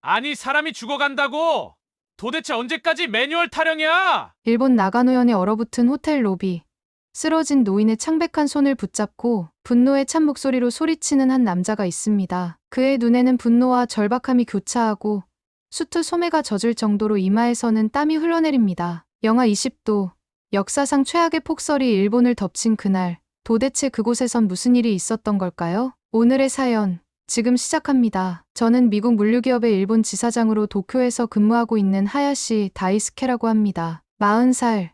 아니, 사람이 죽어간다고! 도대체 언제까지 매뉴얼 타령이야? 일본 나가노현에 얼어붙은 호텔 로비. 쓰러진 노인의 창백한 손을 붙잡고 분노에 찬 목소리로 소리치는 한 남자가 있습니다. 그의 눈에는 분노와 절박함이 교차하고 수트 소매가 젖을 정도로 이마에서는 땀이 흘러내립니다. 영하 20도, 역사상 최악의 폭설이 일본을 덮친 그날, 도대체 그곳에선 무슨 일이 있었던 걸까요? 오늘의 사연, 지금 시작합니다. 저는 미국 물류기업의 일본 지사장으로 도쿄에서 근무하고 있는 하야시 다이스케라고 합니다. 40살,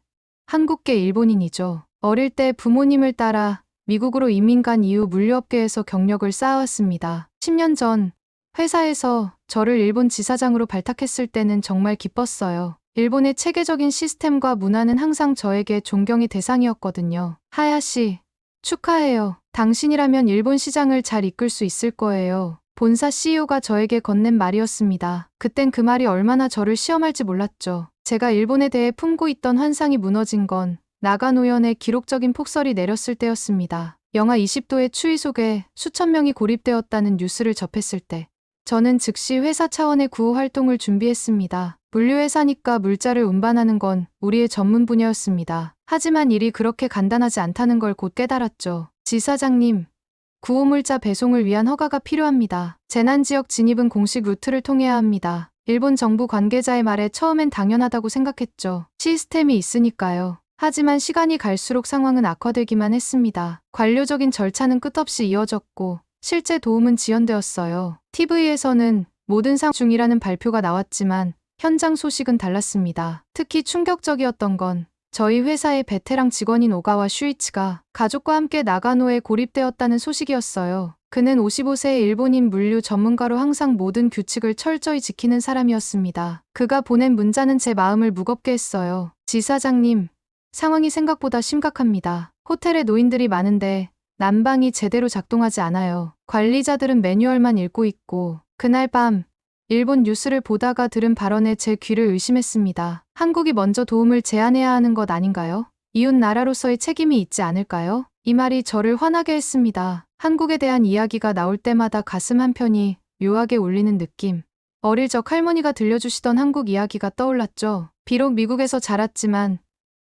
한국계 일본인이죠. 어릴 때 부모님을 따라 미국으로 이민 간 이후 물류업계에서 경력을 쌓아왔습니다. 10년 전 회사에서 저를 일본 지사장으로 발탁했을 때는 정말 기뻤어요. 일본의 체계적인 시스템과 문화는 항상 저에게 존경의 대상이었거든요. 하야시, 축하해요. 당신이라면 일본 시장을 잘 이끌 수 있을 거예요. 본사 CEO가 저에게 건넨 말이었습니다. 그땐 그 말이 얼마나 저를 시험할지 몰랐죠. 제가 일본에 대해 품고 있던 환상이 무너진 건 나가노현에 기록적인 폭설이 내렸을 때였습니다. 영하 20도의 추위 속에 수천 명이 고립되었다는 뉴스를 접했을 때 저는 즉시 회사 차원의 구호 활동을 준비했습니다. 물류회사니까 물자를 운반하는 건 우리의 전문 분야였습니다. 하지만 일이 그렇게 간단하지 않다는 걸 곧 깨달았죠. 지사장님, 구호물자 배송을 위한 허가가 필요합니다. 재난지역 진입은 공식 루트를 통해야 합니다. 일본 정부 관계자의 말에 처음엔 당연하다고 생각했죠. 시스템이 있으니까요. 하지만 시간이 갈수록 상황은 악화되기만 했습니다. 관료적인 절차는 끝없이 이어졌고 실제 도움은 지연되었어요. TV에서는 모든 상 중이라는 발표가 나왔지만 현장 소식은 달랐습니다. 특히 충격적이었던 건 저희 회사의 베테랑 직원인 오가와 슈이치가 가족과 함께 나가노에 고립되었다는 소식이었어요. 그는 55세의 일본인 물류 전문가로 항상 모든 규칙을 철저히 지키는 사람이었습니다. 그가 보낸 문자는 제 마음을 무겁게 했어요. 지사장님, 상황이 생각보다 심각합니다. 호텔에 노인들이 많은데 난방이 제대로 작동하지 않아요. 관리자들은 매뉴얼만 읽고 있고 그날 밤 일본 뉴스를 보다가 들은 발언에 제 귀를 의심했습니다. 한국이 먼저 도움을 제안해야 하는 것 아닌가요? 이웃 나라로서의 책임이 있지 않을까요? 이 말이 저를 화나게 했습니다. 한국에 대한 이야기가 나올 때마다 가슴 한편이 묘하게 울리는 느낌. 어릴 적 할머니가 들려주시던 한국 이야기가 떠올랐죠. 비록 미국에서 자랐지만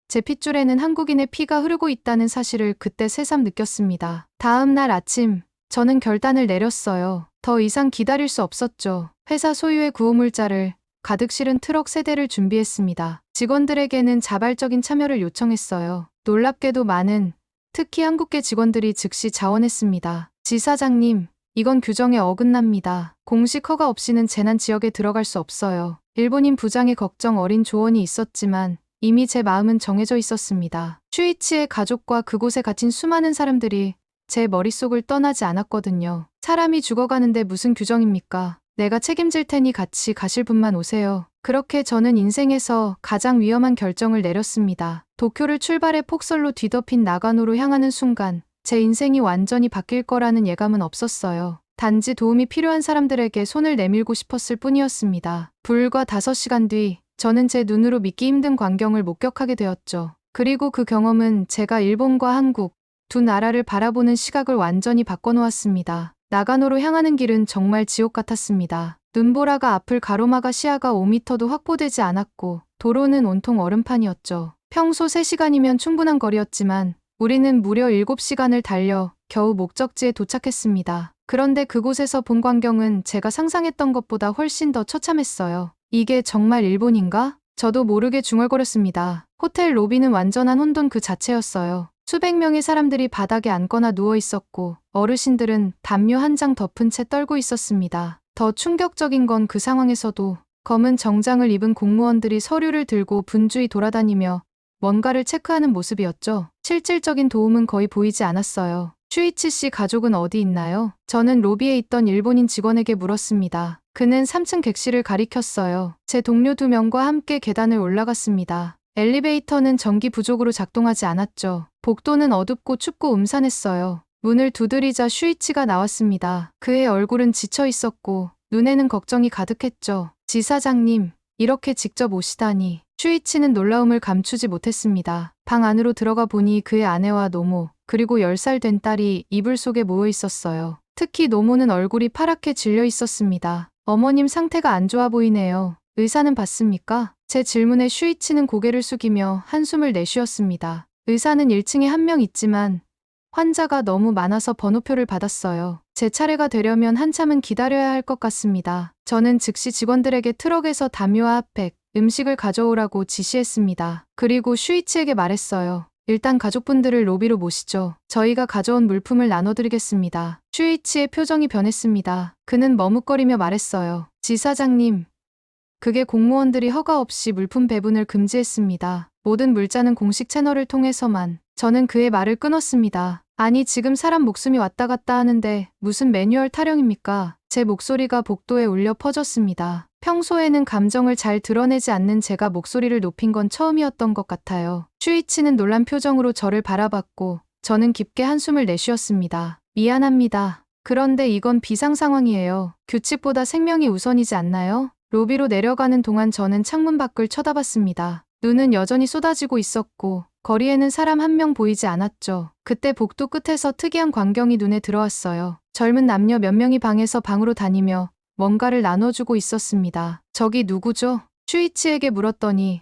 제 핏줄에는 한국인의 피가 흐르고 있다는 사실을 그때 새삼 느꼈습니다. 다음 날 아침, 저는 결단을 내렸어요. 더 이상 기다릴 수 없었죠. 회사 소유의 구호물자를 가득 실은 트럭 3대를 준비했습니다. 직원들에게는 자발적인 참여를 요청했어요. 놀랍게도 많은, 특히 한국계 직원들이 즉시 자원했습니다. 지사장님, 이건 규정에 어긋납니다. 공식 허가 없이는 재난 지역에 들어갈 수 없어요. 일본인 부장의 걱정 어린 조언이 있었지만 이미 제 마음은 정해져 있었습니다. 슈이치의 가족과 그곳에 갇힌 수많은 사람들이 제 머릿속을 떠나지 않았거든요. 사람이 죽어가는데 무슨 규정입니까? 내가 책임질 테니 같이 가실 분만 오세요. 그렇게 저는 인생에서 가장 위험한 결정을 내렸습니다. 도쿄를 출발해 폭설로 뒤덮인 나가노로 향하는 순간 제 인생이 완전히 바뀔 거라는 예감은 없었어요. 단지 도움이 필요한 사람들에게 손을 내밀고 싶었을 뿐이었습니다. 불과 5시간 뒤 저는 제 눈으로 믿기 힘든 광경을 목격하게 되었죠. 그리고 그 경험은 제가 일본과 한국 두 나라를 바라보는 시각을 완전히 바꿔놓았습니다. 나가노로 향하는 길은 정말 지옥 같았습니다. 눈보라가 앞을 가로막아 시야가 5m도 확보되지 않았고 도로는 온통 얼음판이었죠. 평소 3시간이면 충분한 거리였지만 우리는 무려 7시간을 달려 겨우 목적지에 도착했습니다. 그런데 그곳에서 본 광경은 제가 상상했던 것보다 훨씬 더 처참했어요. 이게 정말 일본인가? 저도 모르게 중얼거렸습니다. 호텔 로비는 완전한 혼돈 그 자체였어요. 수백 명의 사람들이 바닥에 앉거나 누워 있었고 어르신들은 담요 한 장 덮은 채 떨고 있었습니다. 더 충격적인 건 그 상황에서도 검은 정장을 입은 공무원들이 서류를 들고 분주히 돌아다니며 뭔가를 체크하는 모습이었죠. 실질적인 도움은 거의 보이지 않았어요. 슈이치 씨 가족은 어디 있나요? 저는 로비에 있던 일본인 직원에게 물었습니다. 그는 3층 객실을 가리켰어요. 제 동료 2명과 함께 계단을 올라갔습니다. 엘리베이터는 전기 부족으로 작동하지 않았죠. 복도는 어둡고 춥고 음산했어요. 문을 두드리자 슈이치가 나왔습니다. 그의 얼굴은 지쳐 있었고 눈에는 걱정이 가득했죠. 지사장님, 이렇게 직접 오시다니. 슈이치는 놀라움을 감추지 못했습니다. 방 안으로 들어가 보니 그의 아내와 노모, 그리고 10살 된 딸이 이불 속에 모여 있었어요. 특히 노모는 얼굴이 파랗게 질려 있었습니다. 어머님 상태가 안 좋아 보이네요. 의사는 봤습니까? 제 질문에 슈이치는 고개를 숙이며 한숨을 내쉬었습니다. 의사는 1층에 한 명 있지만 환자가 너무 많아서 번호표를 받았어요. 제 차례가 되려면 한참은 기다려야 할 것 같습니다. 저는 즉시 직원들에게 트럭에서 담요와 핫팩, 음식을 가져오라고 지시했습니다. 그리고 슈이치에게 말했어요. 일단 가족분들을 로비로 모시죠. 저희가 가져온 물품을 나눠드리겠습니다. 슈이치의 표정이 변했습니다. 그는 머뭇거리며 말했어요. 지사장님, 그게 공무원들이 허가 없이 물품 배분을 금지했습니다. 모든 물자는 공식 채널을 통해서만. 저는 그의 말을 끊었습니다. 아니, 지금 사람 목숨이 왔다 갔다 하는데 무슨 매뉴얼 타령입니까? 제 목소리가 복도에 울려 퍼졌습니다. 평소에는 감정을 잘 드러내지 않는 제가 목소리를 높인 건 처음이었던 것 같아요. 슈이치는 놀란 표정으로 저를 바라봤고 저는 깊게 한숨을 내쉬었습니다. 미안합니다. 그런데 이건 비상 상황이에요. 규칙보다 생명이 우선이지 않나요? 로비로 내려가는 동안 저는 창문 밖을 쳐다봤습니다. 눈은 여전히 쏟아지고 있었고 거리에는 사람 한 명 보이지 않았죠. 그때 복도 끝에서 특이한 광경이 눈에 들어왔어요. 젊은 남녀 몇 명이 방에서 방으로 다니며 뭔가를 나눠주고 있었습니다. 저기 누구죠? 슈이치에게 물었더니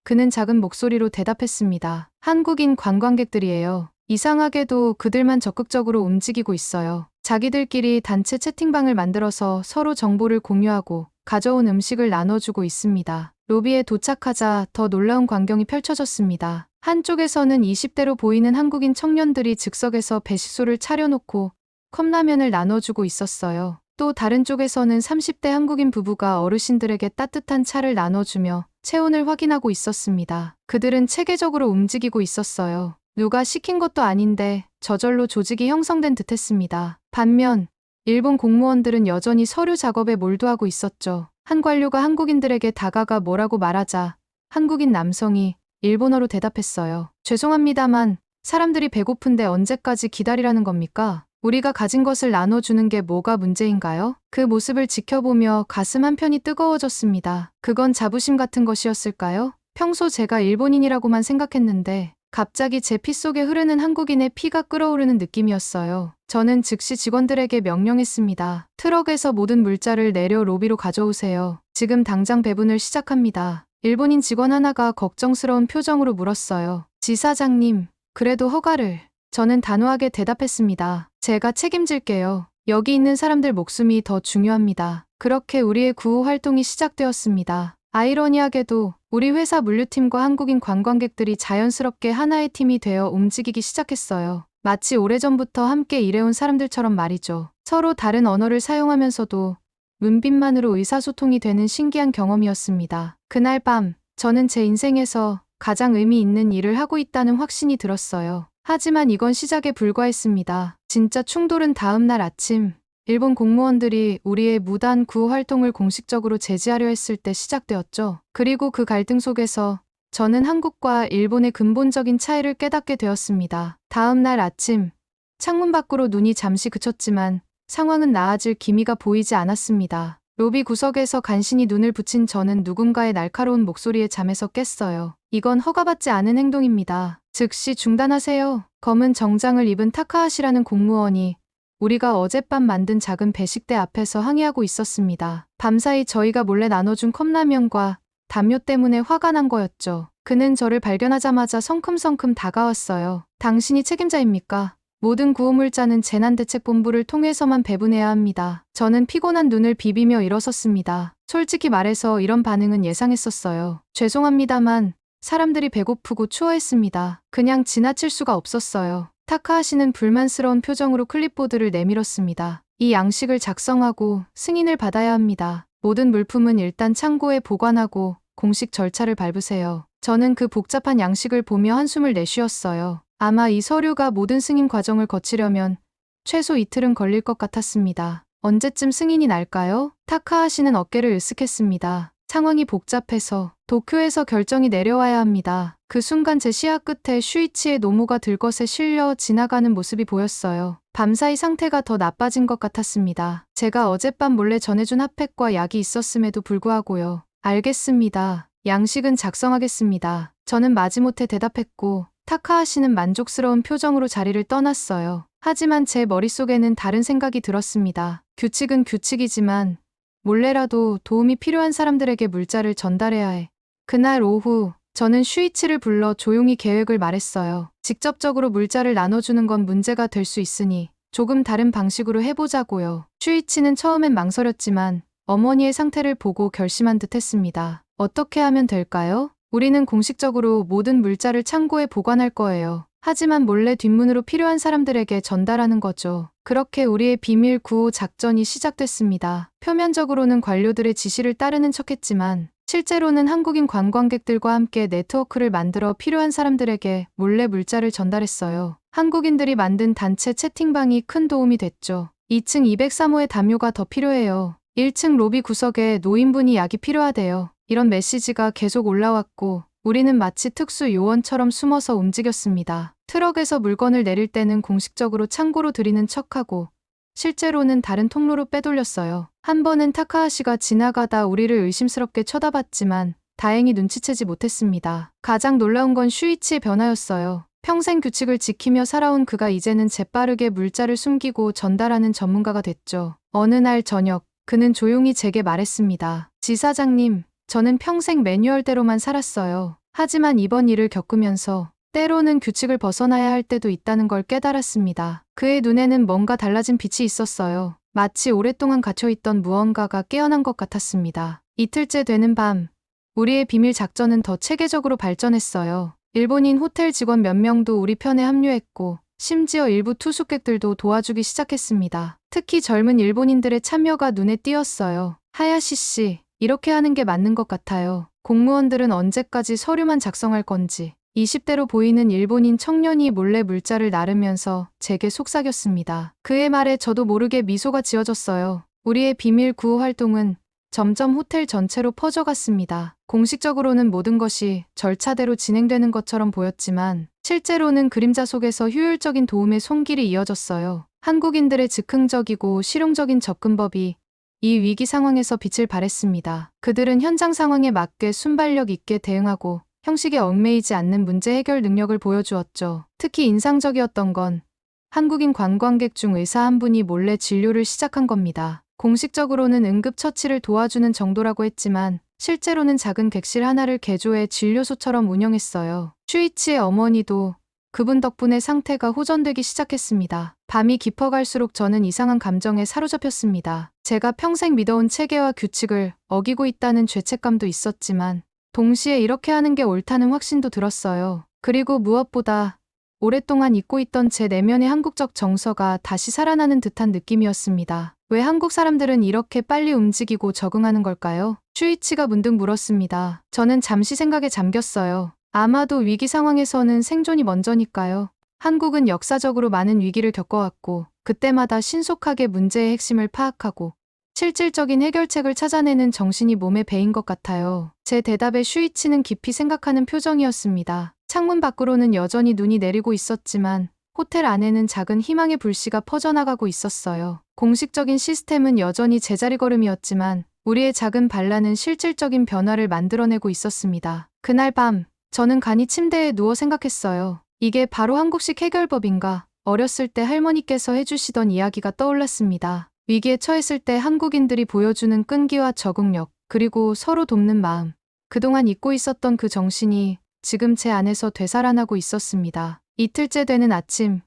그는 작은 목소리로 대답했습니다. 한국인 관광객들이에요. 이상하게도 그들만 적극적으로 움직이고 있어요. 자기들끼리 단체 채팅방을 만들어서 서로 정보를 공유하고 가져온 음식을 나눠주고 있습니다. 로비에 도착하자 더 놀라운 광경이 펼쳐졌습니다. 한쪽에서는 20대로 보이는 한국인 청년들이 즉석에서 배식소를 차려놓고 컵라면을 나눠주고 있었어요. 또 다른 쪽에서는 30대 한국인 부부가 어르신들에게 따뜻한 차를 나눠주며 체온을 확인하고 있었습니다. 그들은 체계적으로 움직이고 있었어요. 누가 시킨 것도 아닌데 저절로 조직이 형성된 듯했습니다. 반면 일본 공무원들은 여전히 서류 작업에 몰두하고 있었죠. 한 관료가 한국인들에게 다가가 뭐라고 말하자 한국인 남성이 일본어로 대답했어요. 죄송합니다만 사람들이 배고픈데 언제까지 기다리라는 겁니까? 우리가 가진 것을 나눠주는 게 뭐가 문제인가요? 그 모습을 지켜보며 가슴 한편이 뜨거워졌습니다. 그건 자부심 같은 것이었을까요? 평소 제가 일본인이라고만 생각했는데 갑자기 제 피 속에 흐르는 한국인의 피가 끓어오르는 느낌이었어요. 저는 즉시 직원들에게 명령했습니다. 트럭에서 모든 물자를 내려 로비로 가져오세요. 지금 당장 배분을 시작합니다. 일본인 직원 하나가 걱정스러운 표정으로 물었어요. 지사장님, 그래도 허가를. 저는 단호하게 대답했습니다. 제가 책임질게요. 여기 있는 사람들 목숨이 더 중요합니다. 그렇게 우리의 구호 활동이 시작되었습니다. 아이러니하게도 우리 회사 물류팀과 한국인 관광객들이 자연스럽게 하나의 팀이 되어 움직이기 시작했어요. 마치 오래전부터 함께 일해온 사람들처럼 말이죠. 서로 다른 언어를 사용하면서도 문빛만으로 의사소통이 되는 신기한 경험이었습니다. 그날 밤, 저는 제 인생에서 가장 의미 있는 일을 하고 있다는 확신이 들었어요. 하지만 이건 시작에 불과했습니다. 진짜 충돌은 다음 날 아침, 일본 공무원들이 우리의 무단 구호 활동을 공식적으로 제지하려 했을 때 시작되었죠. 그리고 그 갈등 속에서 저는 한국과 일본의 근본적인 차이를 깨닫게 되었습니다. 다음 날 아침, 창문 밖으로 눈이 잠시 그쳤지만 상황은 나아질 기미가 보이지 않았습니다. 로비 구석에서 간신히 눈을 붙인 저는 누군가의 날카로운 목소리에 잠에서 깼어요. 이건 허가받지 않은 행동입니다. 즉시 중단하세요. 검은 정장을 입은 타카하시라는 공무원이 우리가 어젯밤 만든 작은 배식대 앞에서 항의하고 있었습니다. 밤사이 저희가 몰래 나눠준 컵라면과 담요 때문에 화가 난 거였죠. 그는 저를 발견하자마자 성큼성큼 다가왔어요. 당신이 책임자입니까? 모든 구호물자는 재난대책본부를 통해서만 배분해야 합니다. 저는 피곤한 눈을 비비며 일어섰습니다. 솔직히 말해서 이런 반응은 예상했었어요. 죄송합니다만 사람들이 배고프고 추워했습니다. 그냥 지나칠 수가 없었어요. 타카하시는 불만스러운 표정으로 클립보드를 내밀었습니다. 이 양식을 작성하고 승인을 받아야 합니다. 모든 물품은 일단 창고에 보관하고 공식 절차를 밟으세요. 저는 그 복잡한 양식을 보며 한숨을 내쉬었어요. 아마 이 서류가 모든 승인 과정을 거치려면 최소 이틀은 걸릴 것 같았습니다. 언제쯤 승인이 날까요? 타카하시는 어깨를 으쓱했습니다. 상황이 복잡해서 도쿄에서 결정이 내려와야 합니다. 그 순간 제 시야 끝에 슈이치의 노모가 들것에 실려 지나가는 모습이 보였어요. 밤사이 상태가 더 나빠진 것 같았습니다. 제가 어젯밤 몰래 전해준 핫팩과 약이 있었음에도 불구하고요. 알겠습니다. 양식은 작성하겠습니다. 저는 마지못해 대답했고 타카하시는 만족스러운 표정으로 자리를 떠났어요. 하지만 제 머릿속에는 다른 생각이 들었습니다. 규칙은 규칙이지만 몰래라도 도움이 필요한 사람들에게 물자를 전달해야 해. 그날 오후 저는 슈이치를 불러 조용히 계획을 말했어요. 직접적으로 물자를 나눠주는 건 문제가 될 수 있으니 조금 다른 방식으로 해보자고요. 슈이치는 처음엔 망설였지만 어머니의 상태를 보고 결심한 듯 했습니다. 어떻게 하면 될까요? 우리는 공식적으로 모든 물자를 창고에 보관할 거예요. 하지만 몰래 뒷문으로 필요한 사람들에게 전달하는 거죠. 그렇게 우리의 비밀 구호 작전이 시작됐습니다. 표면적으로는 관료들의 지시를 따르는 척했지만 실제로는 한국인 관광객들과 함께 네트워크를 만들어 필요한 사람들에게 몰래 물자를 전달했어요. 한국인들이 만든 단체 채팅방이 큰 도움이 됐죠. 2층 203호에 담요가 더 필요해요. 1층 로비 구석에 노인분이 약이 필요하대요. 이런 메시지가 계속 올라왔고 우리는 마치 특수 요원처럼 숨어서 움직였습니다. 트럭에서 물건을 내릴 때는 공식적으로 창고로 들이는 척하고 실제로는 다른 통로로 빼돌렸어요. 한 번은 타카하시가 지나가다 우리를 의심스럽게 쳐다봤지만 다행히 눈치채지 못했습니다. 가장 놀라운 건 슈이치의 변화였어요. 평생 규칙을 지키며 살아온 그가 이제는 재빠르게 물자를 숨기고 전달하는 전문가가 됐죠. 어느 날 저녁 그는 조용히 제게 말했습니다. 지사장님, 저는 평생 매뉴얼대로만 살았어요. 하지만 이번 일을 겪으면서 때로는 규칙을 벗어나야 할 때도 있다는 걸 깨달았습니다. 그의 눈에는 뭔가 달라진 빛이 있었어요. 마치 오랫동안 갇혀있던 무언가가 깨어난 것 같았습니다. 이틀째 되는 밤, 우리의 비밀 작전은 더 체계적으로 발전했어요. 일본인 호텔 직원 몇 명도 우리 편에 합류했고 심지어 일부 투숙객들도 도와주기 시작했습니다. 특히 젊은 일본인들의 참여가 눈에 띄었어요. 하야시 씨, 이렇게 하는 게 맞는 것 같아요. 공무원들은 언제까지 서류만 작성할 건지. 20대로 보이는 일본인 청년이 몰래 물자를 나르면서 제게 속삭였습니다. 그의 말에 저도 모르게 미소가 지어졌어요. 우리의 비밀 구호 활동은 점점 호텔 전체로 퍼져갔습니다. 공식적으로는 모든 것이 절차대로 진행되는 것처럼 보였지만 실제로는 그림자 속에서 효율적인 도움의 손길이 이어졌어요. 한국인들의 즉흥적이고 실용적인 접근법이 이 위기 상황에서 빛을 발했습니다. 그들은 현장 상황에 맞게 순발력 있게 대응하고 형식에 얽매이지 않는 문제 해결 능력을 보여주었죠. 특히 인상적이었던 건 한국인 관광객 중 의사 한 분이 몰래 진료를 시작한 겁니다. 공식적으로는 응급처치를 도와주는 정도라고 했지만 실제로는 작은 객실 하나를 개조해 진료소처럼 운영했어요. 슈이치의 어머니도 그분 덕분에 상태가 호전되기 시작했습니다. 밤이 깊어갈수록 저는 이상한 감정에 사로잡혔습니다. 제가 평생 믿어온 체계와 규칙을 어기고 있다는 죄책감도 있었지만 동시에 이렇게 하는 게 옳다는 확신도 들었어요. 그리고 무엇보다 오랫동안 잊고 있던 제 내면의 한국적 정서가 다시 살아나는 듯한 느낌이었습니다. 왜 한국 사람들은 이렇게 빨리 움직이고 적응하는 걸까요? 슈이치가 문득 물었습니다. 저는 잠시 생각에 잠겼어요. 아마도 위기 상황에서는 생존이 먼저니까요. 한국은 역사적으로 많은 위기를 겪어왔고 그때마다 신속하게 문제의 핵심을 파악하고 실질적인 해결책을 찾아내는 정신이 몸에 배인 것 같아요. 제 대답에 슈이치는 깊이 생각하는 표정이었습니다. 창문 밖으로는 여전히 눈이 내리고 있었지만 호텔 안에는 작은 희망의 불씨가 퍼져나가고 있었어요. 공식적인 시스템은 여전히 제자리 걸음이었지만 우리의 작은 반란은 실질적인 변화를 만들어내고 있었습니다. 그날 밤 저는 간이 침대에 누워 생각했어요. 이게 바로 한국식 해결법인가? 어렸을 때 할머니께서 해주시던 이야기가 떠올랐습니다. 위기에 처했을 때 한국인들이 보여주는 끈기와 적응력, 그리고 서로 돕는 마음. 그동안 잊고 있었던 그 정신이 지금 제 안에서 되살아나고 있었습니다. 이틀째 되는 아침,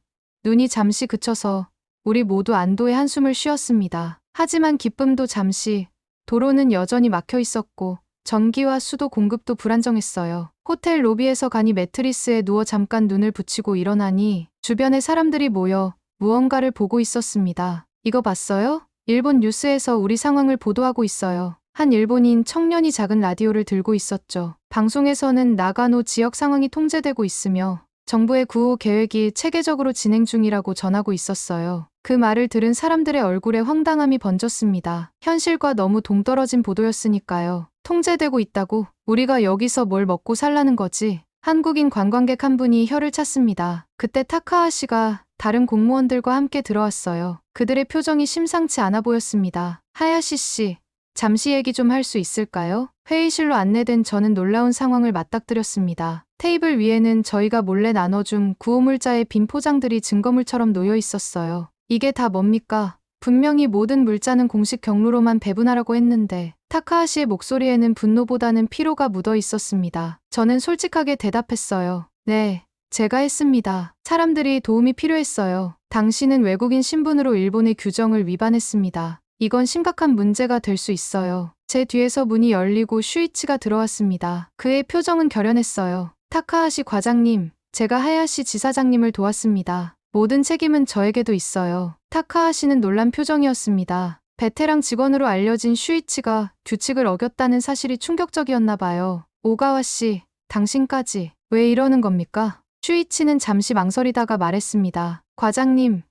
눈이 잠시 그쳐서 우리 모두 안도의 한숨을 쉬었습니다. 하지만 기쁨도 잠시, 도로는 여전히 막혀 있었고 전기와 수도 공급도 불안정했어요. 호텔 로비에서 간이 매트리스에 누워 잠깐 눈을 붙이고 일어나니 주변에 사람들이 모여 무언가를 보고 있었습니다. 이거 봤어요? 일본 뉴스에서 우리 상황을 보도하고 있어요. 한 일본인 청년이 작은 라디오를 들고 있었죠. 방송에서는 나가노 지역 상황이 통제되고 있으며 정부의 구호 계획이 체계적으로 진행 중이라고 전하고 있었어요. 그 말을 들은 사람들의 얼굴에 황당함이 번졌습니다. 현실과 너무 동떨어진 보도였으니까요. 통제되고 있다고? 우리가 여기서 뭘 먹고 살라는 거지? 한국인 관광객 한 분이 혀를 찼습니다. 그때 타카하시가 다른 공무원들과 함께 들어왔어요. 그들의 표정이 심상치 않아 보였습니다. 하야시 씨, 잠시 얘기 좀 할 수 있을까요? 회의실로 안내된 저는 놀라운 상황을 맞닥뜨렸습니다. 테이블 위에는 저희가 몰래 나눠준 구호물자의 빈 포장들이 증거물처럼 놓여 있었어요. 이게 다 뭡니까? 분명히 모든 물자는 공식 경로로만 배분하라고 했는데 타카하시의 목소리에는 분노보다는 피로가 묻어 있었습니다. 저는 솔직하게 대답했어요. 네, 제가 했습니다. 사람들이 도움이 필요했어요. 당신은 외국인 신분으로 일본의 규정을 위반했습니다. 이건 심각한 문제가 될 수 있어요. 제 뒤에서 문이 열리고 슈이치가 들어왔습니다. 그의 표정은 결연했어요. 타카하시 과장님, 제가 하야시 지사장님을 도왔습니다. 모든 책임은 저에게도 있어요. 타카하시는 놀란 표정이었습니다. 베테랑 직원으로 알려진 슈이치가 규칙을 어겼다는 사실이 충격적이었나 봐요. 오가와 씨, 당신까지 왜 이러는 겁니까? 슈이치는 잠시 망설이다가 말했습니다. 과장님,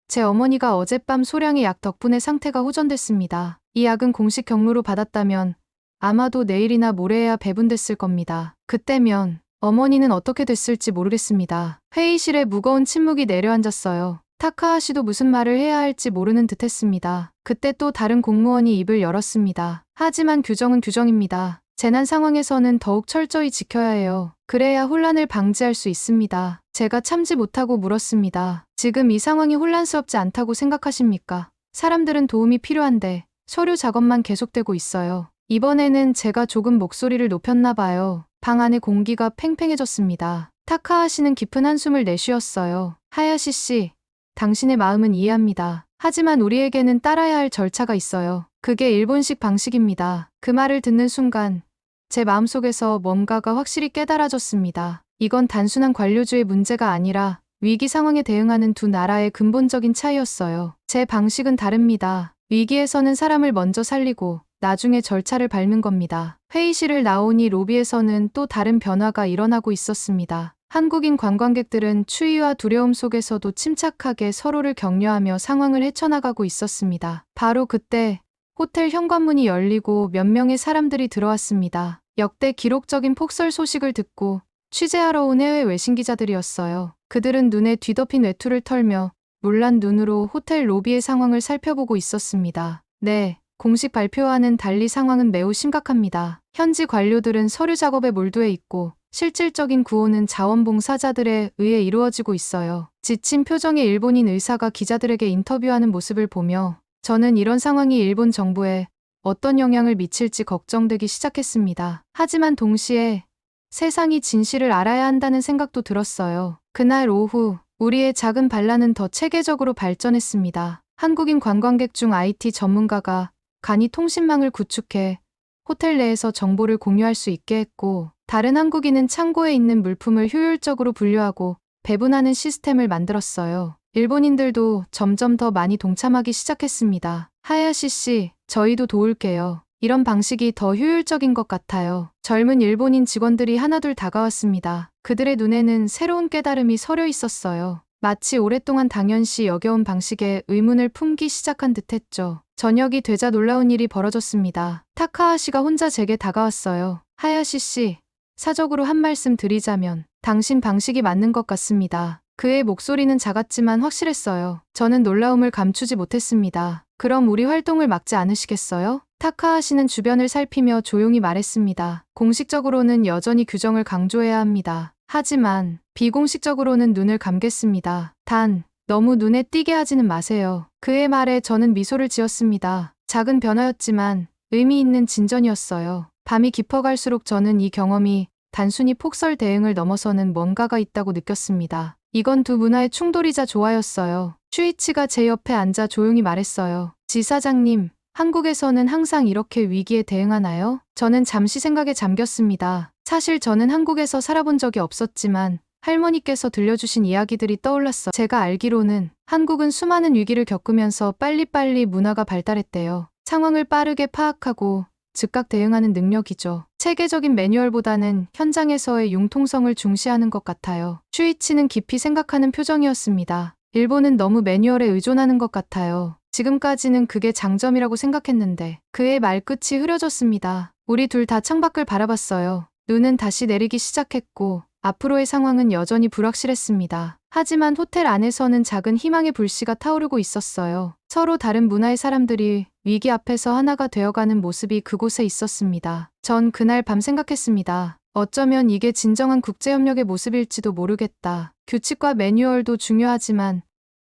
제 어머니가 어젯밤 소량의 약 덕분에 상태가 호전됐습니다. 이 약은 공식 경로로 받았다면 아마도 내일이나 모레야 배분됐을 겁니다. 그때면 어머니는 어떻게 됐을지 모르겠습니다. 회의실에 무거운 침묵이 내려앉았어요. 타카하시도 무슨 말을 해야 할지 모르는 듯 했습니다. 그때 또 다른 공무원이 입을 열었습니다. 하지만 규정은 규정입니다. 재난 상황에서는 더욱 철저히 지켜야 해요. 그래야 혼란을 방지할 수 있습니다. 제가 참지 못하고 물었습니다. 지금 이 상황이 혼란스럽지 않다고 생각하십니까? 사람들은 도움이 필요한데 서류 작업만 계속되고 있어요. 이번에는 제가 조금 목소리를 높였나 봐요. 방 안의 공기가 팽팽해졌습니다. 타카하시는 깊은 한숨을 내쉬었어요. 하야시 씨, 당신의 마음은 이해합니다. 하지만 우리에게는 따라야 할 절차가 있어요. 그게 일본식 방식입니다. 그 말을 듣는 순간 제 마음속에서 뭔가가 확실히 깨달아졌습니다. 이건 단순한 관료주의 문제가 아니라 위기 상황에 대응하는 두 나라의 근본적인 차이였어요. 제 방식은 다릅니다. 위기에서는 사람을 먼저 살리고 나중에 절차를 밟는 겁니다. 회의실을 나오니 로비에서는 또 다른 변화가 일어나고 있었습니다. 한국인 관광객들은 추위와 두려움 속에서도 침착하게 서로를 격려하며 상황을 헤쳐나가고 있었습니다. 바로 그때 호텔 현관문이 열리고 몇 명의 사람들이 들어왔습니다. 역대 기록적인 폭설 소식을 듣고 취재하러 온 해외 외신 기자들이었어요. 그들은 눈에 뒤덮인 외투를 털며 놀란 눈으로 호텔 로비의 상황을 살펴보고 있었습니다. 네, 공식 발표와는 달리 상황은 매우 심각합니다. 현지 관료들은 서류 작업에 몰두해 있고 실질적인 구호는 자원봉사자들에 의해 이루어지고 있어요. 지친 표정의 일본인 의사가 기자들에게 인터뷰하는 모습을 보며 저는 이런 상황이 일본 정부에 어떤 영향을 미칠지 걱정되기 시작했습니다. 하지만 동시에 세상이 진실을 알아야 한다는 생각도 들었어요. 그날 오후 우리의 작은 반란은 더 체계적으로 발전했습니다. 한국인 관광객 중 IT 전문가가 간이 통신망을 구축해 호텔 내에서 정보를 공유할 수 있게 했고, 다른 한국인은 창고에 있는 물품을 효율적으로 분류하고 배분하는 시스템을 만들었어요. 일본인들도 점점 더 많이 동참하기 시작했습니다. 하야시 씨, 저희도 도울게요. 이런 방식이 더 효율적인 것 같아요. 젊은 일본인 직원들이 하나둘 다가왔습니다. 그들의 눈에는 새로운 깨달음이 서려 있었어요. 마치 오랫동안 당연시 여겨온 방식에 의문을 품기 시작한 듯했죠. 저녁이 되자 놀라운 일이 벌어졌습니다. 타카하시가 혼자 제게 다가왔어요. 하야시 씨, 사적으로 한 말씀 드리자면 당신 방식이 맞는 것 같습니다. 그의 목소리는 작았지만 확실했어요. 저는 놀라움을 감추지 못했습니다. 그럼 우리 활동을 막지 않으시겠어요? 타카하시는 주변을 살피며 조용히 말했습니다. 공식적으로는 여전히 규정을 강조해야 합니다. 하지만 비공식적으로는 눈을 감겠습니다. 단, 너무 눈에 띄게 하지는 마세요. 그의 말에 저는 미소를 지었습니다. 작은 변화였지만 의미 있는 진전이었어요. 밤이 깊어갈수록 저는 이 경험이 단순히 폭설 대응을 넘어서는 뭔가가 있다고 느꼈습니다. 이건 두 문화의 충돌이자 조화였어요. 슈이치가 제 옆에 앉아 조용히 말했어요. 지사장님, 한국에서는 항상 이렇게 위기에 대응하나요? 저는 잠시 생각에 잠겼습니다. 사실 저는 한국에서 살아본 적이 없었지만 할머니께서 들려주신 이야기들이 떠올랐어. 제가 알기로는 한국은 수많은 위기를 겪으면서 빨리빨리 문화가 발달했대요. 상황을 빠르게 파악하고 즉각 대응하는 능력이죠. 체계적인 매뉴얼보다는 현장에서의 융통성을 중시하는 것 같아요. 슈이치는 깊이 생각하는 표정이었습니다. 일본은 너무 매뉴얼에 의존하는 것 같아요. 지금까지는 그게 장점이라고 생각했는데 그의 말끝이 흐려졌습니다. 우리 둘 다 창밖을 바라봤어요. 눈은 다시 내리기 시작했고 앞으로의 상황은 여전히 불확실했습니다. 하지만 호텔 안에서는 작은 희망의 불씨가 타오르고 있었어요. 서로 다른 문화의 사람들이 위기 앞에서 하나가 되어가는 모습이 그곳에 있었습니다. 전 그날 밤 생각했습니다. 어쩌면 이게 진정한 국제협력의 모습일지도 모르겠다. 규칙과 매뉴얼도 중요하지만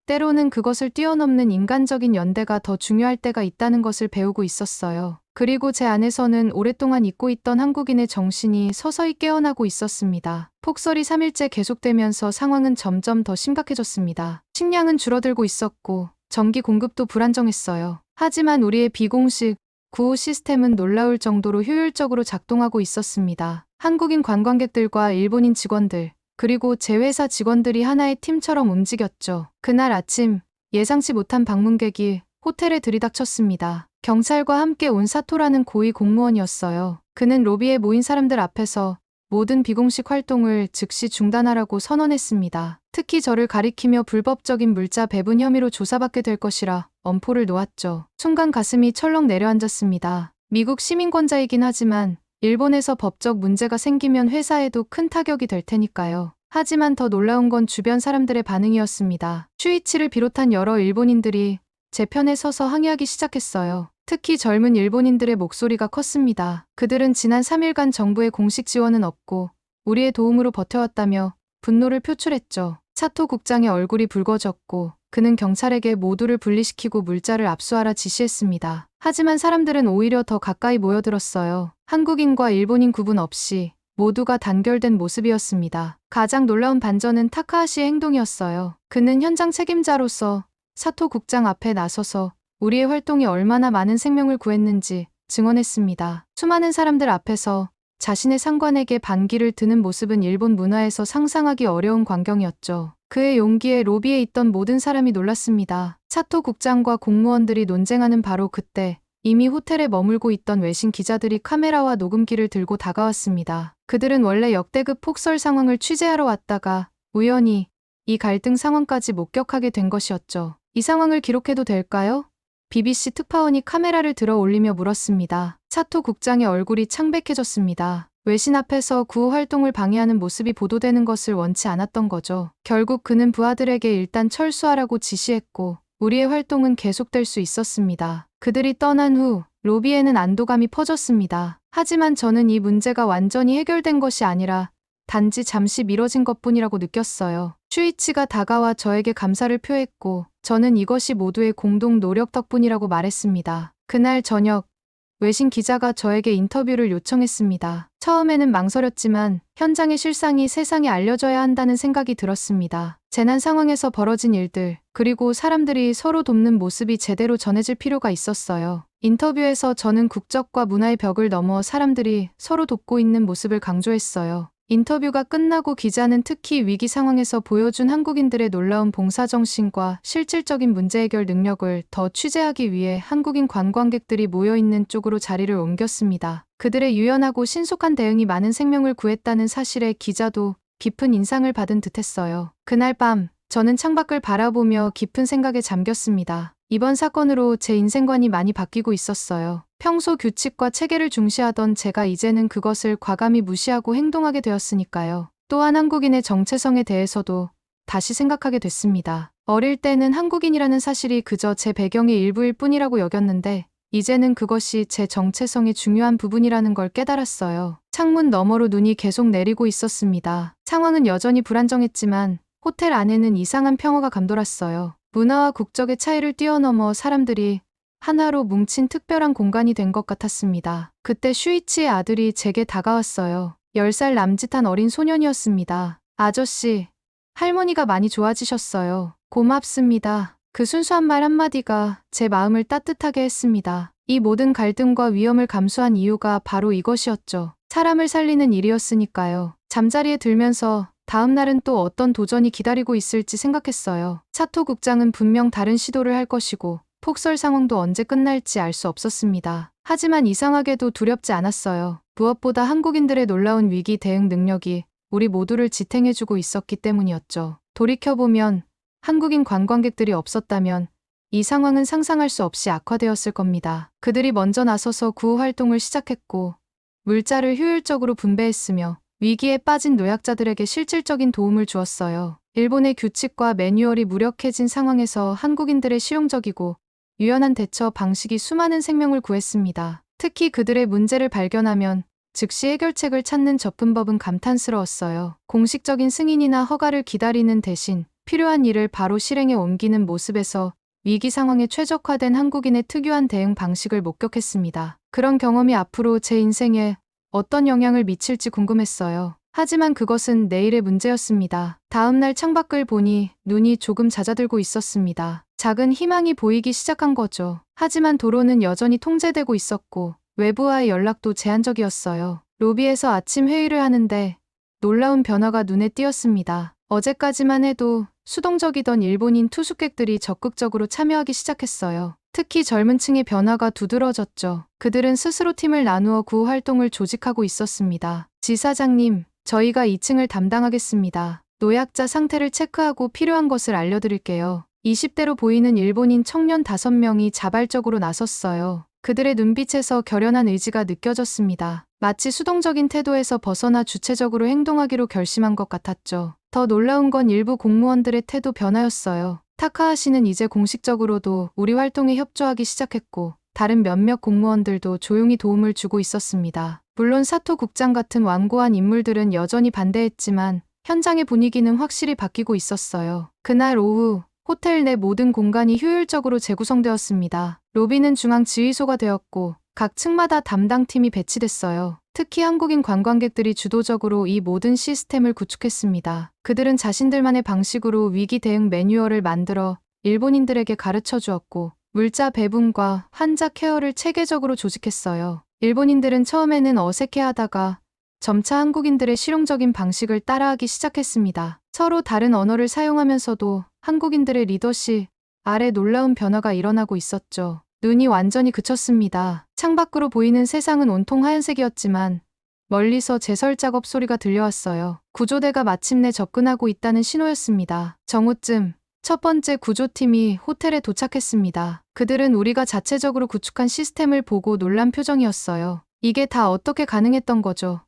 때로는 그것을 뛰어넘는 인간적인 연대가 더 중요할 때가 있다는 것을 배우고 있었어요. 그리고 제 안에서는 오랫동안 잊고 있던 한국인의 정신이 서서히 깨어나고 있었습니다. 폭설이 3일째 계속되면서 상황은 점점 더 심각해졌습니다. 식량은 줄어들고 있었고 전기 공급도 불안정했어요. 하지만 우리의 비공식 구호 시스템은 놀라울 정도로 효율적으로 작동하고 있었습니다. 한국인 관광객들과 일본인 직원들, 그리고 제 회사 직원들이 하나의 팀처럼 움직였죠. 그날 아침 예상치 못한 방문객이 호텔에 들이닥쳤습니다. 경찰과 함께 온 사토라는 고위 공무원이었어요. 그는 로비에 모인 사람들 앞에서 모든 비공식 활동을 즉시 중단하라고 선언했습니다. 특히 저를 가리키며 불법적인 물자 배분 혐의로 조사받게 될 것이라 엄포를 놓았죠. 순간 가슴이 철렁 내려앉았습니다. 미국 시민권자이긴 하지만 일본에서 법적 문제가 생기면 회사에도 큰 타격이 될 테니까요. 하지만 더 놀라운 건 주변 사람들의 반응이었습니다. 슈이치를 비롯한 여러 일본인들이 제 편에 서서 항의하기 시작했어요. 특히 젊은 일본인들의 목소리가 컸습니다. 그들은 지난 3일간 정부의 공식 지원은 없고 우리의 도움으로 버텨왔다며 분노를 표출했죠. 사토 국장의 얼굴이 붉어졌고 그는 경찰에게 모두를 분리시키고 물자를 압수하라 지시했습니다. 하지만 사람들은 오히려 더 가까이 모여들었어요. 한국인과 일본인 구분 없이 모두가 단결된 모습이었습니다. 가장 놀라운 반전은 타카하시의 행동이었어요. 그는 현장 책임자로서 사토 국장 앞에 나서서 우리의 활동이 얼마나 많은 생명을 구했는지 증언했습니다. 수많은 사람들 앞에서 자신의 상관에게 반기를 드는 모습은 일본 문화에서 상상하기 어려운 광경이었죠. 그의 용기에 로비에 있던 모든 사람이 놀랐습니다. 사토 국장과 공무원들이 논쟁하는 바로 그때 이미 호텔에 머물고 있던 외신 기자들이 카메라와 녹음기를 들고 다가왔습니다. 그들은 원래 역대급 폭설 상황을 취재하러 왔다가 우연히 이 갈등 상황까지 목격하게 된 것이었죠. 이 상황을 기록해도 될까요? BBC 특파원이 카메라를 들어 올리며 물었습니다. 사토 국장의 얼굴이 창백해졌습니다. 외신 앞에서 구호 활동을 방해하는 모습이 보도되는 것을 원치 않았던 거죠. 결국 그는 부하들에게 일단 철수하라고 지시했고 우리의 활동은 계속될 수 있었습니다. 그들이 떠난 후 로비에는 안도감이 퍼졌습니다. 하지만 저는 이 문제가 완전히 해결된 것이 아니라 단지 잠시 미뤄진 것뿐이라고 느꼈어요. 슈이치가 다가와 저에게 감사를 표했고 저는 이것이 모두의 공동 노력 덕분이라고 말했습니다. 그날 저녁 외신 기자가 저에게 인터뷰를 요청했습니다. 처음에는 망설였지만 현장의 실상이 세상에 알려져야 한다는 생각이 들었습니다. 재난 상황에서 벌어진 일들, 그리고 사람들이 서로 돕는 모습이 제대로 전해질 필요가 있었어요. 인터뷰에서 저는 국적과 문화의 벽을 넘어 사람들이 서로 돕고 있는 모습을 강조했어요. 인터뷰가 끝나고 기자는 특히 위기 상황에서 보여준 한국인들의 놀라운 봉사정신과 실질적인 문제 해결 능력을 더 취재하기 위해 한국인 관광객들이 모여있는 쪽으로 자리를 옮겼습니다. 그들의 유연하고 신속한 대응이 많은 생명을 구했다는 사실에 기자도 깊은 인상을 받은 듯했어요. 그날 밤 저는 창밖을 바라보며 깊은 생각에 잠겼습니다. 이번 사건으로 제 인생관이 많이 바뀌고 있었어요. 평소 규칙과 체계를 중시하던 제가 이제는 그것을 과감히 무시하고 행동하게 되었으니까요. 또한 한국인의 정체성에 대해서도 다시 생각하게 됐습니다. 어릴 때는 한국인이라는 사실이 그저 제 배경의 일부일 뿐이라고 여겼는데 이제는 그것이 제 정체성의 중요한 부분이라는 걸 깨달았어요. 창문 너머로 눈이 계속 내리고 있었습니다. 상황은 여전히 불안정했지만 호텔 안에는 이상한 평화가 감돌았어요. 문화와 국적의 차이를 뛰어넘어 사람들이 하나로 뭉친 특별한 공간이 된 것 같았습니다. 그때 슈이치의 아들이 제게 다가왔어요. 10살 남짓한 어린 소년이었습니다. 아저씨, 할머니가 많이 좋아지셨어요. 고맙습니다. 그 순수한 말 한마디가 제 마음을 따뜻하게 했습니다. 이 모든 갈등과 위험을 감수한 이유가 바로 이것이었죠. 사람을 살리는 일이었으니까요. 잠자리에 들면서 다음 날은 또 어떤 도전이 기다리고 있을지 생각했어요. 사토 국장은 분명 다른 시도를 할 것이고 폭설 상황도 언제 끝날지 알 수 없었습니다. 하지만 이상하게도 두렵지 않았어요. 무엇보다 한국인들의 놀라운 위기 대응 능력이 우리 모두를 지탱해주고 있었기 때문이었죠. 돌이켜보면 한국인 관광객들이 없었다면 이 상황은 상상할 수 없이 악화되었을 겁니다. 그들이 먼저 나서서 구호 활동을 시작했고 물자를 효율적으로 분배했으며 위기에 빠진 노약자들에게 실질적인 도움을 주었어요. 일본의 규칙과 매뉴얼이 무력해진 상황에서 한국인들의 실용적이고 유연한 대처 방식이 수많은 생명을 구했습니다. 특히 그들의 문제를 발견하면 즉시 해결책을 찾는 접근법은 감탄스러웠어요. 공식적인 승인이나 허가를 기다리는 대신 필요한 일을 바로 실행에 옮기는 모습에서 위기 상황에 최적화된 한국인의 특유한 대응 방식을 목격했습니다. 그런 경험이 앞으로 제 인생에 어떤 영향을 미칠지 궁금했어요. 하지만 그것은 내일의 문제였습니다. 다음날 창밖을 보니 눈이 조금 잦아들고 있었습니다. 작은 희망이 보이기 시작한 거죠. 하지만 도로는 여전히 통제되고 있었고 외부와의 연락도 제한적이었어요. 로비에서 아침 회의를 하는데 놀라운 변화가 눈에 띄었습니다. 어제까지만 해도 수동적이던 일본인 투숙객들이 적극적으로 참여하기 시작했어요. 특히 젊은 층의 변화가 두드러졌죠. 그들은 스스로 팀을 나누어 구호 활동을 조직하고 있었습니다. 지사장님, 저희가 2층을 담당하겠습니다. 노약자 상태를 체크하고 필요한 것을 알려드릴게요. 20대로 보이는 일본인 청년 5명이 자발적으로 나섰어요. 그들의 눈빛에서 결연한 의지가 느껴졌습니다. 마치 수동적인 태도에서 벗어나 주체적으로 행동하기로 결심한 것 같았죠. 더 놀라운 건 일부 공무원들의 태도 변화였어요. 타카하시는 이제 공식적으로도 우리 활동에 협조하기 시작했고 다른 몇몇 공무원들도 조용히 도움을 주고 있었습니다. 물론 사토 국장 같은 완고한 인물들은 여전히 반대했지만 현장의 분위기는 확실히 바뀌고 있었어요. 그날 오후 호텔 내 모든 공간이 효율적으로 재구성되었습니다. 로비는 중앙 지휘소가 되었고 각 층마다 담당팀이 배치됐어요. 특히 한국인 관광객들이 주도적으로 이 모든 시스템을 구축했습니다. 그들은 자신들만의 방식으로 위기 대응 매뉴얼을 만들어 일본인들에게 가르쳐 주었고 물자 배분과 환자 케어를 체계적으로 조직했어요. 일본인들은 처음에는 어색해하다가 점차 한국인들의 실용적인 방식을 따라하기 시작했습니다. 서로 다른 언어를 사용하면서도 한국인들의 리더십 아래 놀라운 변화가 일어나고 있었죠. 눈이 완전히 그쳤습니다. 창밖으로 보이는 세상은 온통 하얀색이었지만 멀리서 제설 작업 소리가 들려왔어요. 구조대가 마침내 접근하고 있다는 신호였습니다. 정오쯤 첫 번째 구조팀이 호텔에 도착했습니다. 그들은 우리가 자체적으로 구축한 시스템을 보고 놀란 표정이었어요. 이게 다 어떻게 가능했던 거죠?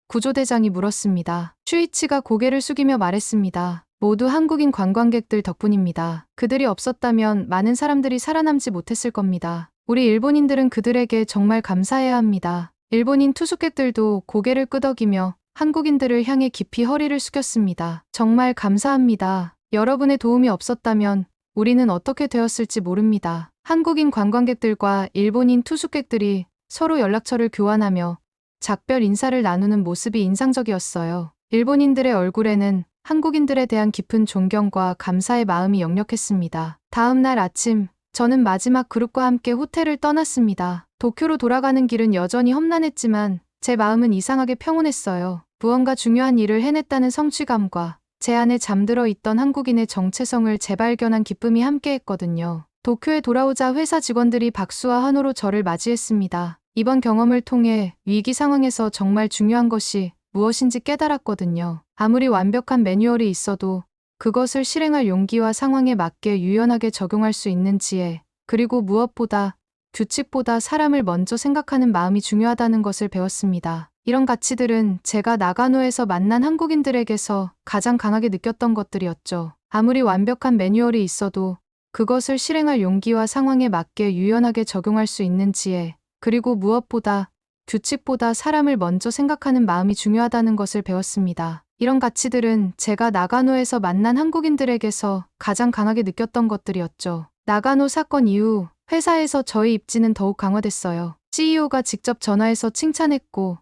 구조대장이 물었습니다. 슈이치가 고개를 숙이며 말했습니다. 모두 한국인 관광객들 덕분입니다. 그들이 없었다면 많은 사람들이 살아남지 못했을 겁니다. 우리 일본인들은 그들에게 정말 감사해야 합니다. 일본인 투숙객들도 고개를 끄덕이며 한국인들을 향해 깊이 허리를 숙였습니다. 정말 감사합니다. 여러분의 도움이 없었다면 우리는 어떻게 되었을지 모릅니다. 한국인 관광객들과 일본인 투숙객들이 서로 연락처를 교환하며 작별 인사를 나누는 모습이 인상적이었어요. 일본인들의 얼굴에는 한국인들에 대한 깊은 존경과 감사의 마음이 역력했습니다. 다음 날 아침, 저는 마지막 그룹과 함께 호텔을 떠났습니다. 도쿄로 돌아가는 길은 여전히 험난했지만 제 마음은 이상하게 평온했어요. 무언가 중요한 일을 해냈다는 성취감과 제 안에 잠들어 있던 한국인의 정체성을 재발견한 기쁨이 함께했거든요. 도쿄에 돌아오자 회사 직원들이 박수와 환호로 저를 맞이했습니다. 이번 경험을 통해 위기 상황에서 정말 중요한 것이 무엇인지 깨달았거든요. 아무리 완벽한 매뉴얼이 있어도 그것을 실행할 용기와 상황에 맞게 유연하게 적용할 수 있는 지혜, 그리고 무엇보다 규칙보다 사람을 먼저 생각하는 마음이 중요하다는 것을 배웠습니다. 이런 가치들은 제가 나가노에서 만난 한국인들에게서 가장 강하게 느꼈던 것들이었죠. 아무리 완벽한 매뉴얼이 있어도 그것을 실행할 용기와 상황에 맞게 유연하게 적용할 수 있는 지혜, 그리고 무엇보다 규칙보다 사람을 먼저 생각하는 마음이 중요하다는 것을 배웠습니다. 이런 가치들은 제가 나가노에서 만난 한국인들에게서 가장 강하게 느꼈던 것들이었죠. 나가노 사건 이후 회사에서 저의 입지는 더욱 강화됐어요. CEO가 직접 전화해서 칭찬했고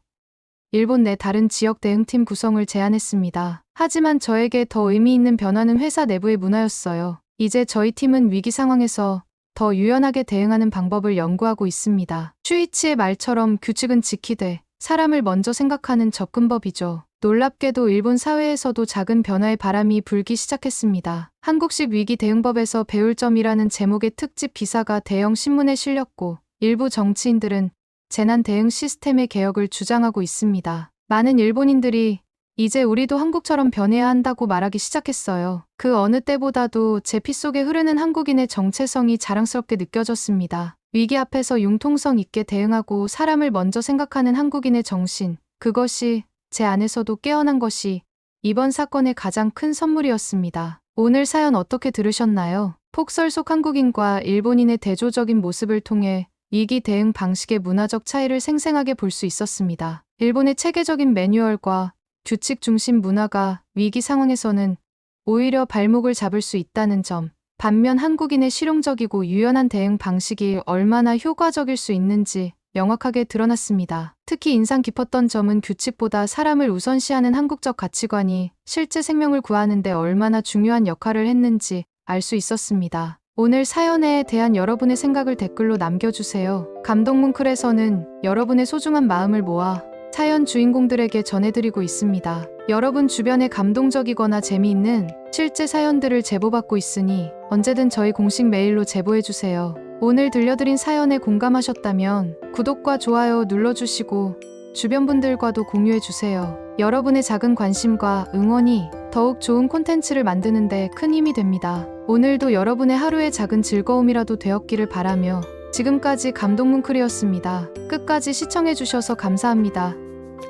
일본 내 다른 지역 대응팀 구성을 제안했습니다. 하지만 저에게 더 의미 있는 변화는 회사 내부의 문화였어요. 이제 저희 팀은 위기 상황에서 더 유연하게 대응하는 방법을 연구하고 있습니다. 슈이치의 말처럼 규칙은 지키되 사람을 먼저 생각하는 접근법이죠. 놀랍게도 일본 사회에서도 작은 변화의 바람이 불기 시작했습니다. 한국식 위기 대응법에서 배울 점이라는 제목의 특집 기사가 대형 신문에 실렸고 일부 정치인들은 재난 대응 시스템의 개혁을 주장하고 있습니다. 많은 일본인들이 이제 우리도 한국처럼 변해야 한다고 말하기 시작했어요. 그 어느 때보다도 제 피 속에 흐르는 한국인의 정체성이 자랑스럽게 느껴졌습니다. 위기 앞에서 융통성 있게 대응하고 사람을 먼저 생각하는 한국인의 정신, 그것이 제 안에서도 깨어난 것이 이번 사건의 가장 큰 선물이었습니다. 오늘 사연 어떻게 들으셨나요? 폭설 속 한국인과 일본인의 대조적인 모습을 통해 위기 대응 방식의 문화적 차이를 생생하게 볼 수 있었습니다. 일본의 체계적인 매뉴얼과 규칙 중심 문화가 위기 상황에서는 오히려 발목을 잡을 수 있다는 점. 반면 한국인의 실용적이고 유연한 대응 방식이 얼마나 효과적일 수 있는지 명확하게 드러났습니다. 특히 인상 깊었던 점은 규칙보다 사람을 우선시하는 한국적 가치관이 실제 생명을 구하는 데 얼마나 중요한 역할을 했는지 알 수 있었습니다. 오늘 사연에 대한 여러분의 생각을 댓글로 남겨주세요. 감동문클에서는 여러분의 소중한 마음을 모아 사연 주인공들에게 전해드리고 있습니다. 여러분 주변에 감동적이거나 재미있는 실제 사연들을 제보받고 있으니 언제든 저희 공식 메일로 제보해주세요. 오늘 들려드린 사연에 공감하셨다면 구독과 좋아요 눌러주시고 주변 분들과도 공유해주세요. 여러분의 작은 관심과 응원이 더욱 좋은 콘텐츠를 만드는 데 큰 힘이 됩니다. 오늘도 여러분의 하루의 작은 즐거움이라도 되었기를 바라며 지금까지 감동문클이었습니다. 끝까지 시청해주셔서 감사합니다.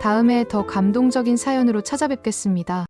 다음에 더 감동적인 사연으로 찾아뵙겠습니다.